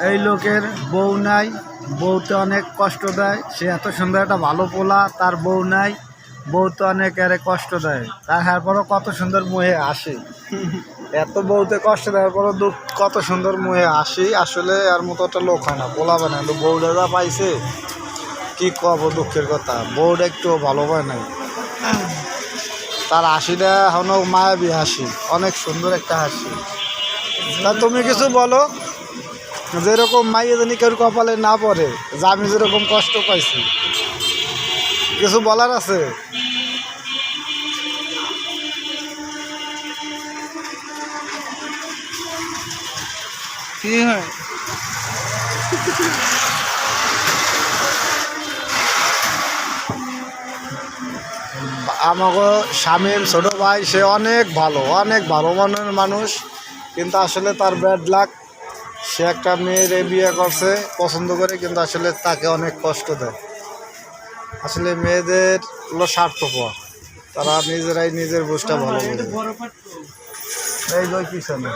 এই লোকের বউ নাই, বউতে অনেক কষ্ট দেয়। সে এত সুন্দর একটা ভালো পোলা, তার বউ নাই, বউতে অনেক এরে কষ্ট দেয়। তারপরও কত সুন্দর মুহে আসে, এত বউতে কষ্ট দেওয়ার পরও দুঃখ কত সুন্দর মুহে আসি। আসলে আর মতো একটা লোক হয় না, পোলা বানা কিন্তু বউটা যা পাইছে কি কব, দুঃখের কথা। বউটা একটু ভালো পায় নাই, তার হাসিটা এখনো মায়াবী হাসি, অনেক সুন্দর একটা হাসি। তা তুমি কিছু বলো, যেরকম মাইয়ে জানি কেউ কপালে না পড়ে, যে আমি যেরকম কষ্ট পাইছি, কিছু বলার আছে? কি হয় আমাকে শামীম ছোট ভাই, সে অনেক ভালো, অনেক ভালো মনের মানুষ, কিন্তু আসলে তার ব্যাড লাক। সে একটা মেয়ের বিয়ে করছে পছন্দ করে, কিন্তু আসলে তাকে অনেক কষ্ট দেয়। আসলে মেয়েদের হলো স্বার্থপর, তারা নিজেরাই নিজের বুঝটা ভালো করে। এই যে পিছনে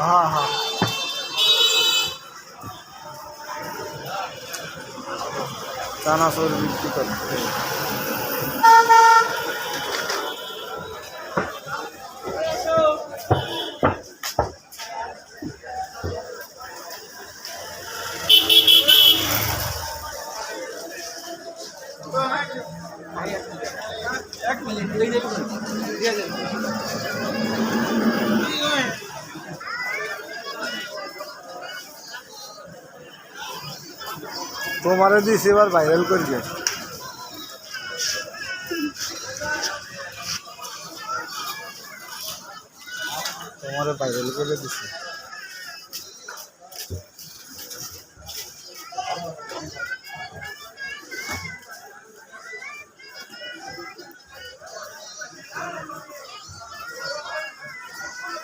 হ্যাঁ হ্যাঁ চানাচুর বিক্রি করতে। তোমারে দিছি এবার ভাইরাল করবে, তোমারে ভাইরাল করে দিছি।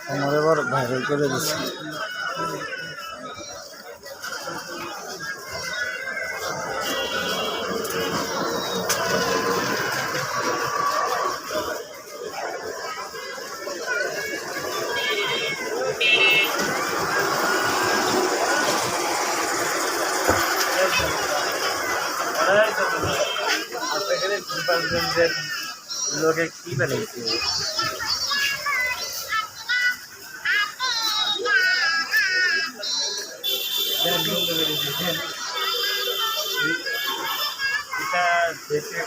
তোমার এবার ভাইরাল করে দিছি। লোকে কি বানাইছে এটা দেখে